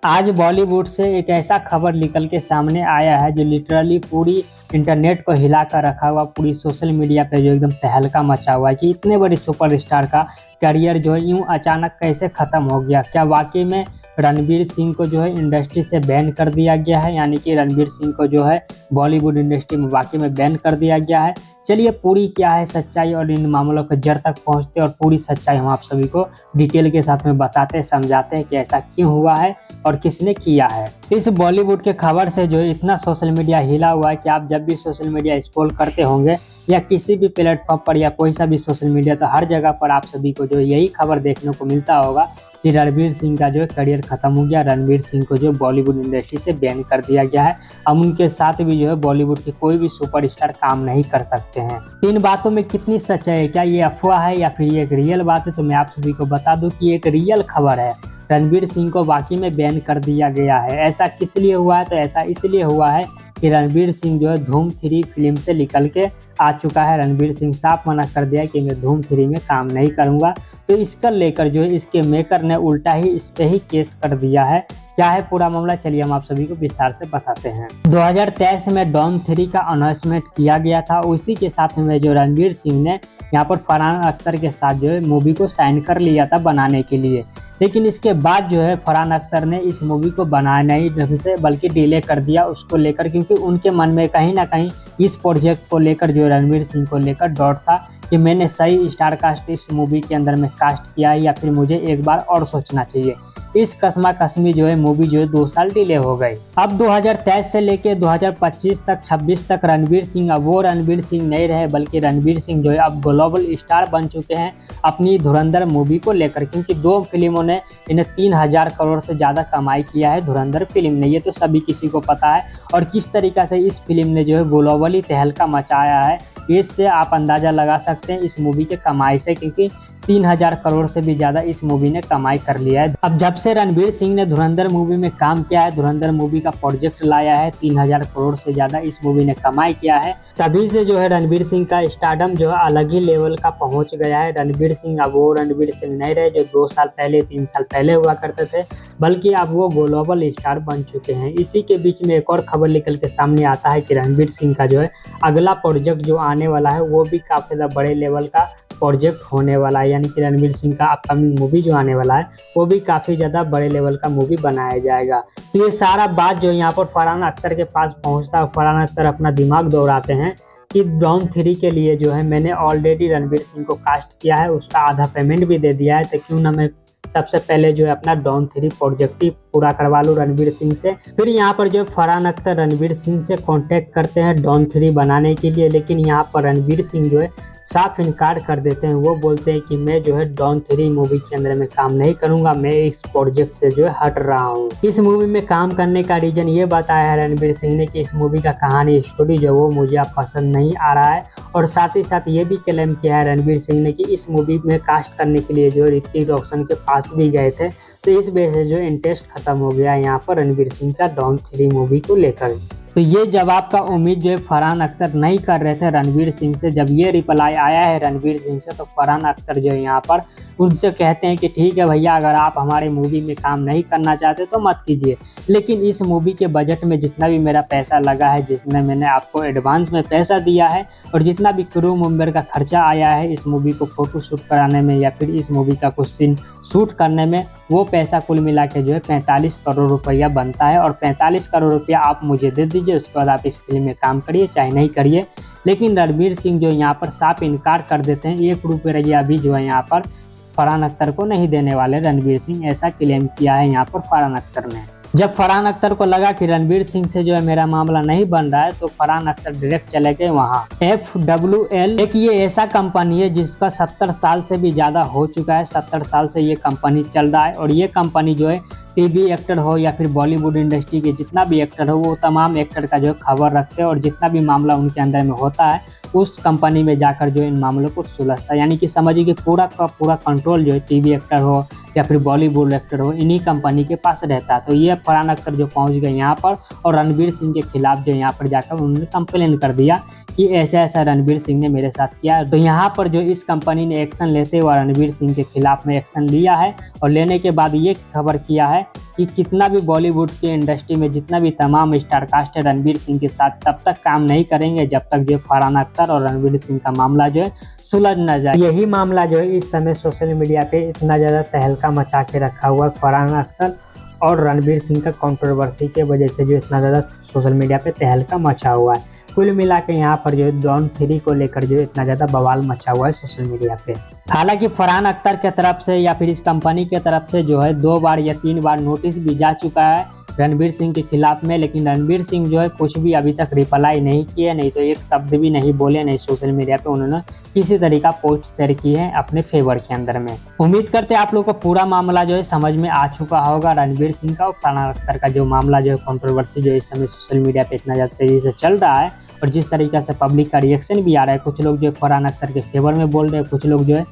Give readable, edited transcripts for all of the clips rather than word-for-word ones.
आज बॉलीवुड से एक ऐसा खबर निकल के सामने आया है जो लिटरली पूरी इंटरनेट को हिला कर रखा हुआ, पूरी सोशल मीडिया पे जो एकदम तहलका मचा हुआ है कि इतने बड़े सुपरस्टार का करियर जो है यूं अचानक कैसे ख़त्म हो गया। क्या वाकई में रणवीर सिंह को जो है इंडस्ट्री से बैन कर दिया गया है, यानी कि रणवीर सिंह को जो है बॉलीवुड इंडस्ट्री में वाकई में बैन कर दिया गया है। चलिए पूरी क्या है सच्चाई और इन मामलों के जड़ तक पहुंचते और पूरी सच्चाई हम आप सभी को डिटेल के साथ में बताते समझाते हैं कि ऐसा क्यों हुआ है और किसने किया है। इस बॉलीवुड के खबर से जो इतना सोशल मीडिया हिला हुआ है कि आप जब भी सोशल मीडिया स्क्रॉल करते होंगे या किसी भी प्लेटफॉर्म पर या कोई सा भी सोशल मीडिया, तो हर जगह पर आप सभी को जो यही खबर देखने को मिलता होगा कि रणवीर सिंह का जो करियर खत्म हो गया, रणवीर सिंह को जो बॉलीवुड इंडस्ट्री से बैन कर दिया गया है। अब उनके साथ भी जो है बॉलीवुड के कोई भी सुपरस्टार काम नहीं कर सकते हैं। इन बातों में कितनी सच्चाई है, क्या ये अफवाह है या फिर ये एक रियल बात है, तो मैं आप सभी को बता दूं कि एक रियल खबर है। रणवीर सिंह को वाकई में बैन कर दिया गया है। ऐसा किस लिए हुआ है, तो ऐसा इसलिए हुआ है कि रणवीर सिंह जो है धूम 3 फिल्म से निकल के आ चुका है। रणवीर सिंह साफ मना कर दिया कि मैं धूम 3 में काम नहीं करूंगा। तो इसका लेकर जो है इसके मेकर ने उल्टा ही इस पे ही केस कर दिया है। क्या है पूरा मामला, चलिए हम आप सभी को विस्तार से बताते हैं। 2023 में डॉन 3 का अनाउंसमेंट किया गया था। उसी के साथ में जो रणवीर सिंह ने यहाँ पर फरहान अख्तर के साथ जो है मूवी को साइन कर लिया था बनाने के लिए। लेकिन इसके बाद जो है फरहान अख्तर ने इस मूवी को बनाया नहीं ढंग से, बल्कि डिले कर दिया उसको लेकर, क्योंकि उनके मन में कहीं ना कहीं इस प्रोजेक्ट को लेकर जो रणवीर सिंह को लेकर डाउट था कि मैंने सही स्टार कास्ट इस मूवी के अंदर में कास्ट किया है या फिर मुझे एक बार और सोचना चाहिए। इस कसमा कसमी जो है मूवी जो है 2 साल डिले हो गई। अब 2023 से लेके 2025 तक 26 तक रणवीर सिंह अब वो रणवीर सिंह नहीं रहे, बल्कि रणवीर सिंह जो है अब ग्लोबल स्टार बन चुके हैं अपनी धुरंधर मूवी को लेकर, क्योंकि 2 फिल्मों ने इन्हें 3000 करोड़ से ज़्यादा कमाई किया है धुरंधर फिल्म ने। ये तो सभी किसी को पता है। और किस तरीक़ा से इस फिल्म ने जो है ग्लोबली तहलका मचाया है, इससे आप अंदाज़ा लगा सकते हैं इस मूवी के कमाई से, क्योंकि 3000 करोड़ से भी ज़्यादा इस मूवी ने कमाई कर लिया है। अब जब से रणवीर सिंह ने धुरंधर मूवी में काम किया है, धुरंधर मूवी का प्रोजेक्ट लाया है, 3000 करोड़ से ज़्यादा इस मूवी ने कमाई किया है, तभी से जो है रणवीर सिंह का स्टारडम जो है अलग ही लेवल का पहुंच गया है। रणवीर सिंह अब वो रणवीर सिंह नहीं रहे जो 2 साल पहले 3 साल पहले हुआ करते थे, बल्कि अब वो ग्लोबल स्टार बन चुके हैं। इसी के बीच में एक और खबर निकल के सामने आता है कि रणवीर सिंह का जो है अगला प्रोजेक्ट जो आने वाला है वो भी काफ़ी ज़्यादा बड़े लेवल का प्रोजेक्ट होने वाला है, यानी कि रणवीर सिंह का अपकमिंग मूवी जो आने वाला है वो भी काफ़ी ज़्यादा बड़े लेवल का मूवी बनाया जाएगा। तो ये सारा बात जो यहाँ पर फरहान अख्तर के पास पहुँचता है, फरहान अख्तर अपना दिमाग दौड़ाते हैं कि डॉन 3 के लिए जो है मैंने ऑलरेडी रणवीर सिंह को कास्ट किया है, उसका आधा पेमेंट भी दे दिया है, तो क्यों ना मैं सबसे पहले जो है अपना डॉन 3 प्रोजेक्ट ही पूरा करवा लूँ रणवीर सिंह से। फिर यहाँ पर जो फरहान अख्तर रणवीर सिंह से कांटेक्ट करते हैं डॉन 3 बनाने के लिए, लेकिन यहाँ पर रणवीर सिंह जो है साफ इनकार कर देते हैं। वो बोलते हैं कि मैं जो है डॉन 3 मूवी के अंदर में काम नहीं करूंगा, मैं इस प्रोजेक्ट से जो है हट रहा हूँ। इस मूवी में काम करने का रीजन ये बताया है रणवीर सिंह ने कि इस मूवी का कहानी स्टोरी जो वो मुझे अब पसंद नहीं आ रहा है, और साथ ही साथ ये भी क्लेम किया है रणवीर सिंह ने कि इस मूवी में कास्ट करने के लिए जो ऋतिक रोशन के पास भी गए थे, तो इस वजह से जो इंटरेस्ट खत्म हो गया यहाँ पर रणवीर सिंह का डॉन 3 मूवी को लेकर। तो ये जवाब का उम्मीद जो है फरहान अख्तर नहीं कर रहे थे रणवीर सिंह से। जब ये रिप्लाई आया है रणवीर सिंह से, तो फरहान अख्तर जो है यहाँ पर उनसे कहते हैं कि ठीक है भैया, अगर आप हमारी मूवी में काम नहीं करना चाहते तो मत कीजिए, लेकिन इस मूवी के बजट में जितना भी मेरा पैसा लगा है, जितना मैंने आपको एडवांस में पैसा दिया है और जितना भी क्रू मेंबर का खर्चा आया है इस मूवी को फोटो शूट कराने में या फिर इस मूवी का कुछ सीन शूट करने में, वो पैसा कुल मिला के जो है 45 करोड़ रुपया बनता है, और 45 करोड़ रुपया आप मुझे दे दीजिए, उसके बाद आप इस फिल्म में काम करिए चाहे नहीं करिए। लेकिन रणवीर सिंह जो यहाँ पर साफ इनकार कर देते हैं, 1 रुपया भी जो है यहाँ पर फरहान अख्तर को नहीं देने वाले रणवीर सिंह, ऐसा क्लेम किया है यहाँ पर फरहान अख्तर ने। जब फरहान अख्तर को लगा कि रणवीर सिंह से जो है मेरा मामला नहीं बन रहा है, तो फरहान अख्तर डायरेक्ट चले गए वहाँ FWL। एक ये ऐसा कंपनी है जिसका 70 साल से भी ज़्यादा हो चुका है, 70 साल से ये कंपनी चल रहा है, और ये कंपनी जो है टीवी एक्टर हो या फिर बॉलीवुड इंडस्ट्री के जितना भी एक्टर हो, वो तमाम एक्टर का जो है खबर रखते हैं, और जितना भी मामला उनके अंदर में होता है उस कंपनी में जाकर जो इन मामलों को सुलझता है। यानी कि समझिए कि पूरा का पूरा कंट्रोल जो है टीवी एक्टर हो या फिर बॉलीवुड एक्टर हो, इन्हीं कंपनी के पास रहता है। तो ये फरहान अख्तर जो पहुंच गए यहाँ पर, और रणवीर सिंह के खिलाफ जो यहाँ पर जाकर उन्होंने कंप्लेन कर दिया कि ऐसा ऐसा रणवीर सिंह ने मेरे साथ किया। तो यहाँ पर जो इस कंपनी ने एक्शन लेते हुए रणवीर सिंह के खिलाफ में एक्शन लिया है, और लेने के बाद ये खबर किया है कि कितना भी बॉलीवुड की इंडस्ट्री में जितना भी तमाम स्टार कास्ट है रणवीर सिंह के साथ तब तक काम नहीं करेंगे जब तक जो फरहान अख्तर और रणवीर सिंह का मामला जो है सुलझ न जाए। यही मामला जो है इस समय सोशल मीडिया पे इतना ज़्यादा तहलका मचा के रखा हुआ है। फरहान अख्तर और रणवीर सिंह का कंट्रोवर्सी के वजह से जो इतना ज़्यादा सोशल मीडिया पे तहलका मचा हुआ है। कुल मिला के यहाँ पर जो है डॉन 3 को लेकर जो इतना ज़्यादा बवाल मचा हुआ है सोशल मीडिया पे। हालांकि फरहान अख्तर के तरफ से या फिर इस कंपनी के तरफ से जो है 2 बार या 3 बार नोटिस भी जा चुका है रणवीर सिंह के खिलाफ में, लेकिन रणवीर सिंह जो है कुछ भी अभी तक रिप्लाई नहीं किए, नहीं तो एक शब्द भी नहीं बोले, नहीं सोशल मीडिया पे उन्होंने किसी तरीका पोस्ट शेयर की है अपने फेवर के अंदर में। उम्मीद करते हैं आप लोग को पूरा मामला जो है समझ में आ चुका होगा। रणवीर सिंह का और फरहान अख्तर का जो मामला जो है कंट्रोवर्सी जो इस समय सोशल मीडिया पे इतना ज़्यादा तेजी से चल रहा है और जिस तरीके से पब्लिक का रिएक्शन भी आ रहा है, कुछ लोग जो है फरहान अख्तर के फेवर में बोल रहे हैं, कुछ लोग जो है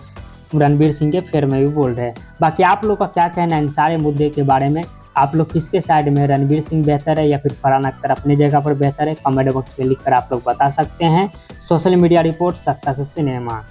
रणवीर सिंह के फेवर में भी बोल रहे हैं। बाकी आप लोग का क्या कहना है इन सारे मुद्दे के बारे में? आप लोग किसके साइड में, रणवीर सिंह बेहतर है या फिर फरहान अख्तर अपनी जगह पर बेहतर है? कमेंट बॉक्स में लिखकर आप लोग बता सकते हैं। सोशल मीडिया रिपोर्ट सत्ता से सिनेमा।